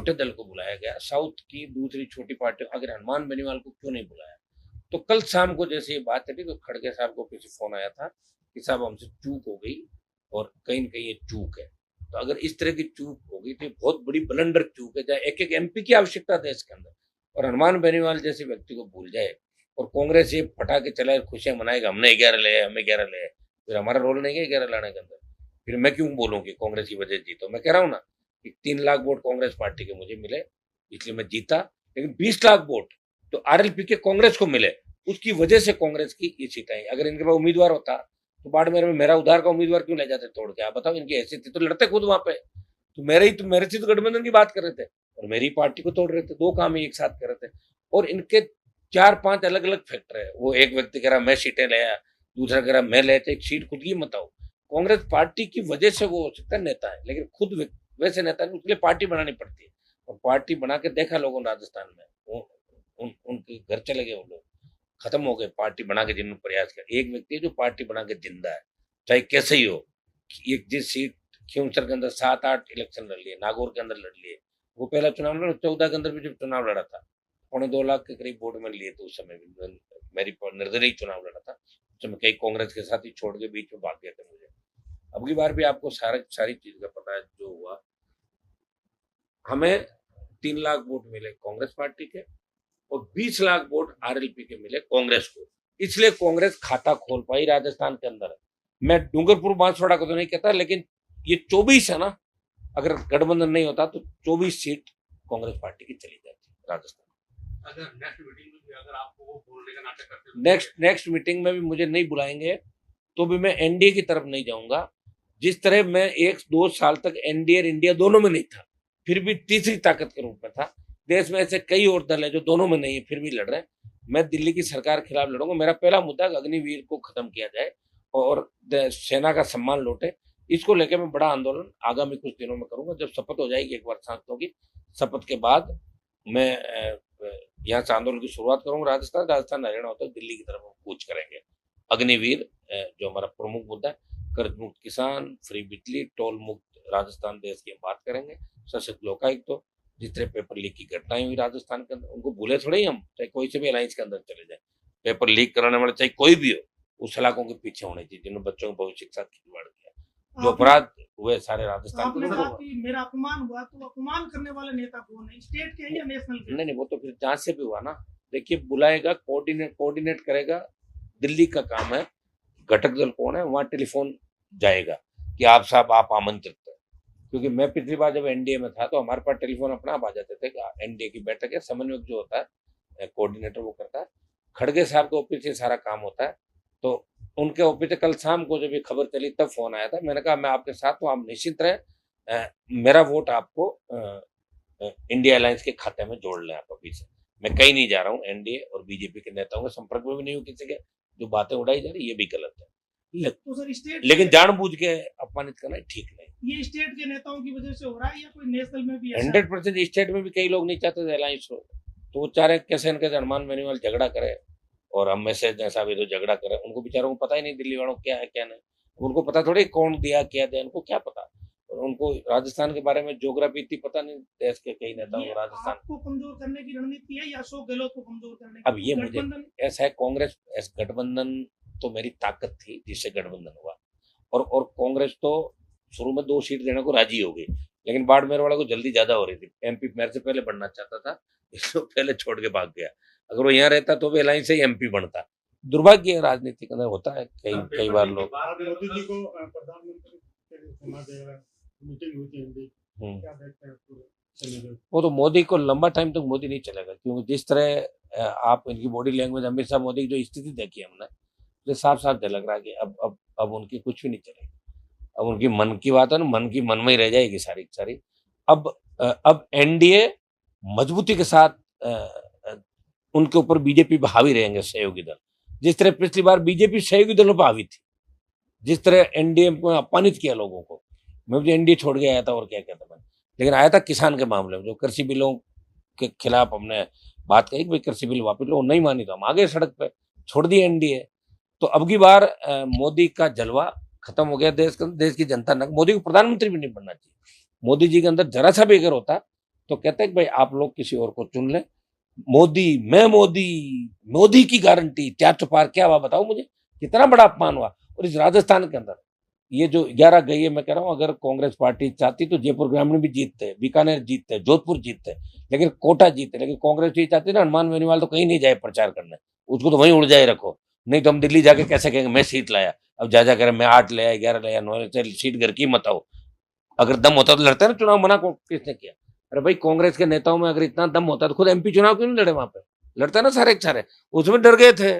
छोटे दल को बुलाया गया, साउथ की दूसरी छोटी पार्टियों, अगर हनुमान बेनीवाल को क्यों नहीं बुलाया? तो कल शाम को जैसे ये बात चली तो खड़गे साहब को पीछे फोन आया था कि साहब हमसे चूक हो गई और कहीं न कहीं ये चूक है। तो अगर इस तरह की चूक हो गई तो ये बहुत बड़ी ब्लंडर चूक है, जहाँ एक-एक एमपी की आवश्यकता देश के अंदर, और हनुमान बेनीवाल जैसे व्यक्ति को भूल जाए और कांग्रेस ये फटा के चलाए, खुशियां मनाएगा हमने 11 ले, हमें 11 ले, फिर हमारा रोल नहीं है 11 लाने के अंदर। फिर मैं क्यों बोलूं कि कांग्रेस की वजह से जीतो? मैं कह रहा हूँ ना कि 3 लाख वोट कांग्रेस पार्टी के मुझे मिले, इसलिए मैं जीता। लेकिन 20 लाख वोट तो आरएलपी के कांग्रेस को मिले, उसकी वजह से कांग्रेस की ये सीट आई। अगर इनके पास उम्मीदवार होता तो बाड़मेर में मेरा उधार का उम्मीदवार क्यों ले जाते तोड़ के? आप बताओ, इनकी हैसियत थी तो लड़ते खुद वहां पे। तो मेरे से तो गठबंधन की बात कर रहे थे और मेरी पार्टी को तोड़ रहे थे, दो काम ही एक साथ कर रहे थे। और इनके 4-5 अलग अलग फैक्टर है। वो एक व्यक्ति कह रहा मैं सीटें ले आया, दूसरा कह रहा मैं लेते, एक सीट खुद की मत आओ। कांग्रेस पार्टी की वजह से वो हो सकता है नेता है, लेकिन खुद वैसे नेता नहीं, उसके लिए पार्टी बनानी पड़ती है। और पार्टी बना के देखा लोगों ने राजस्थान में, उनके घर चले गए, वो लोग खत्म हो गए पार्टी बना के जिन्होंने प्रयास किया। एक व्यक्ति है जो पार्टी बना के जिंदा है, चाहे कैसे ही हो। एक जिस सीट खिंवसर के अंदर 7-8 इलेक्शन लड़ लिए, नागौर के अंदर लड़ लिए, वो पहला चुनाव लड़ा, 14 के अंदर भी जब चुनाव लड़ा था 2.25 लाख के करीब वोट में लिए थे उस समय भी, मेरी निर्दलीय चुनाव लड़ा था उस समय। कई कांग्रेस के साथ ही छोड़ के बीच में भाग गए थे मुझे। अब की बार भी आपको सारी चीज का पता है जो हुआ। हमें 3 लाख वोट मिले कांग्रेस पार्टी के और 20 लाख वोट आरएलपी के मिले कांग्रेस को, इसलिए कांग्रेस खाता खोल पाई राजस्थान के अंदर। मैं डूंगरपुर बांसवाड़ा को तो नहीं कहता, लेकिन ये 24 है ना, अगर गठबंधन नहीं होता तो 24 सीट कांग्रेस पार्टी की चली जाती राजस्थान। अगर नेक्स्ट मीटिंग में भी अगर आपको वो बोलने का नाटक करते, नेक्स्ट मीटिंग में भी मुझे नहीं बुलाएंगे तो भी मैं एनडीए की तरफ नहीं जाऊंगा। जिस तरह मैं 1-2 साल तक एनडीए और इंडिया दोनों में नहीं था, फिर भी तीसरी ताकत के रूप में था। देश में ऐसे कई और दल है जो दोनों में नहीं है फिर भी लड़ रहे हैं। मैं दिल्ली की सरकार के खिलाफ लड़ूंगा। मेरा पहला मुद्दा अग्निवीर को खत्म किया जाए और सेना का सम्मान लौटे। इसको लेकर मैं बड़ा आंदोलन आगामी कुछ दिनों में करूंगा। जब शपथ हो जाएगी, एक बार सांसदों की शपथ के बाद मैं यहाँ से आंदोलन की शुरुआत करूंगा। राजस्थान हरियाणा होता है, दिल्ली की तरफ हम कूच करेंगे। अग्निवीर जो हमारा प्रमुख मुद्दा है, कर्ज मुक्त किसान, फ्री बिजली, टोल मुक्त राजस्थान देश की हम बात करेंगे। सशक्त लोकायुक्त, तो जिस तरह पेपर लीक की घटनाएं हुई राजस्थान के अंदर, उनको भूले थोड़े ही हम, चाहे कोई से भी अलायंस के अंदर चले जाए। पेपर लीक कराने वाले चाहे कोई भी हो, उस सलाखों के पीछे होने चाहिए जिन्होंने बच्चों के भविष्य के साथ खिलवाड़ किया। जो अपराध हुए सारे राजस्थान आपने कहा कि मेरा अपमान हुआ, तो अपमान करने वाले नेता कौन है? स्टेट के या नेशनल के? नहीं, वो तो फिर जहां से भी हुआ ना। देखिए, बुलाएगा, कोऑर्डिनेट करेगा, दिल्ली का काम है। घटक दल कौन है, वहां टेलीफोन जाएगा कि आप साहब आप आमंत्रित है। क्योंकि मैं पिछली बार जब एनडीए में था तो हमारे पास टेलीफोन अपना आ जाते थे कि एनडीए की बैठक है, समन्वयक जो होता है कोऑर्डिनेटर वो करता है। खड़गे साहब के ऑफिस से सारा काम होता है। तो उनके ऑफिस से कल शाम को जब ये खबर चली तब फोन आया था। मैंने कहा मैं आपके साथ हूँ, आप निश्चिंत रहें, मेरा वोट आपको इंडिया अलायंस के खाते में जोड़ लें आप अभी से। मैं कहीं नहीं जा रहा हूँ, एनडीए और बीजेपी के नेताओं के संपर्क में भी नहीं हूँ किसी के। जो बातें उड़ाई जा रही ये भी गलत है, तो सर स्टेट लेकिन जानबूझ के अपमानित करना ठीक नहीं। ये स्टेट के नेताओं की वजह से हो रहा है या कोई नेशनल में भी? 100% स्टेट में भी कई लोग नहीं चाहते अलायंस हो, तो वो चाह रहे कैसे न कैसे हनुमान बेनीवाल झगड़ा करे और हम में से जैसा भी तो झगड़ा करे। उनको बेचारों को पता ही नहीं दिल्ली वालों को क्या है क्या नहीं। उनको पता थोड़ी कौन दिया क्या दिया, उनको क्या पता। और उनको राजस्थान के बारे में ज्योग्राफी इतनी पता नहीं देश के कई नेताओं को। राजस्थान को कमजोर करने की रणनीति है या अशोक गहलोत को कमजोर करने की? अब ये मुझे ऐसा है, कांग्रेस गठबंधन तो मेरी ताकत थी जिससे गठबंधन हुआ, और कांग्रेस तो शुरू में 2 सीट देने को राजी हो गई, लेकिन बाड़मेर वाला को जल्दी ज्यादा हो रही थी। एमपी मेरे से पहले बनना चाहता था, इसको पहले छोड़ के भाग गया। अगर वो यहाँ रहता तो भी अलायंस से एमपी बनता। दुर्भाग्य है, राजनीति के अंदर होता है कई बार लोग। मोदी जी को प्रधानमंत्री मीटिंग हुई थी, क्या देखते हैं? वो तो मोदी को लंबा टाइम तक मोदी नहीं चलेगा, क्योंकि जिस तरह आप इनकी बॉडी लैंग्वेज, अमित शाह मोदी की जो स्थिति देखी हमने, तो साफ साफ झलक रहा है कि अब उनकी कुछ भी नहीं चलेगी। अब उनकी मन की बात है ना, मन की मन में ही रह जाएगी सारी की सारी। अब एनडीए मजबूती के साथ उनके ऊपर बीजेपी पर हावी रहेंगे, सहयोगी दल। जिस तरह पिछली बार बीजेपी सहयोगी दलों पर हावी थी, जिस तरह एनडीए को अपमानित किया लोगों को। मैं भी एनडीए छोड़ के आया था और क्या कहता मैं, लेकिन आया था किसान के मामले में, जो कृषि बिलों के खिलाफ हमने बात कही कि भाई कृषि बिल वापस लो, नहीं मानी तो हम आगे सड़क पे छोड़ दिए एनडीए। तो अब की बार मोदी का जलवा खत्म हो गया। देश की जनता ने मोदी को प्रधानमंत्री भी नहीं बनना चाहिए। मोदी जी के अंदर जरा सा भी अगर होता तो कहते हैं कि भाई आप लोग किसी और को चुन लें, मोदी, मैं मोदी, मोदी की गारंटी, क्या चुपार, क्या हुआ बताओ मुझे, कितना बड़ा अपमान हुआ। और इस राजस्थान के अंदर ये जो 11 गई है, मैं कह रहा हूँ अगर कांग्रेस पार्टी चाहती तो जयपुर ग्रामीण भी जीतते, बीकानेर जीतते, जोधपुर जीतते, लेकिन कोटा जीते। लेकिन कांग्रेस ये चाहती ना हनुमान बेनीवाल तो कहीं नहीं जाए प्रचार करने, उसको तो वहीं उड़ जाए रखो, नहीं तो हम दिल्ली जाके कैसे कहेंगे मैं सीट लाया। अब जा कह मैं 8 ले आया, 11 ले आया, 9 सीट घर की मत आओ। अगर दम होता तो लड़ते ना चुनाव, मना किसने किया? अरे भाई कांग्रेस के नेताओं में अगर इतना दम होता तो खुद एमपी चुनाव क्यों नहीं लड़े वहां पे? लड़ते ना सारे के सारे, उसमें डर गए थे।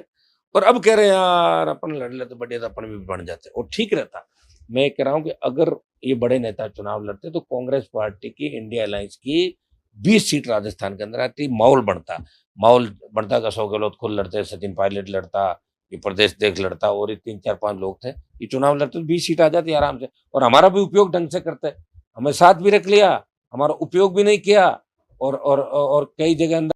और अब कह रहे हैं यार अपन लड़ लेते बढ़िया, तो अपन भी बन जाते और ठीक रहता। मैं कह रहा हूं कि अगर ये बड़े नेता चुनाव लड़ते तो कांग्रेस पार्टी की, इंडिया अलायंस की 20 सीट राजस्थान के अंदर आती, माहौल बनता का 100 गहलोत खुद लड़ते, सचिन पायलट लड़ता, ये प्रदेश देख लड़ता, और ये 3-4-5 लोग थे, ये चुनाव लड़ते तो 20 सीट आ जाती आराम से। और हमारा भी उपयोग ढंग से करते, हमें साथ भी रख लिया, हमारा उपयोग भी नहीं किया, और कई जगह अंदर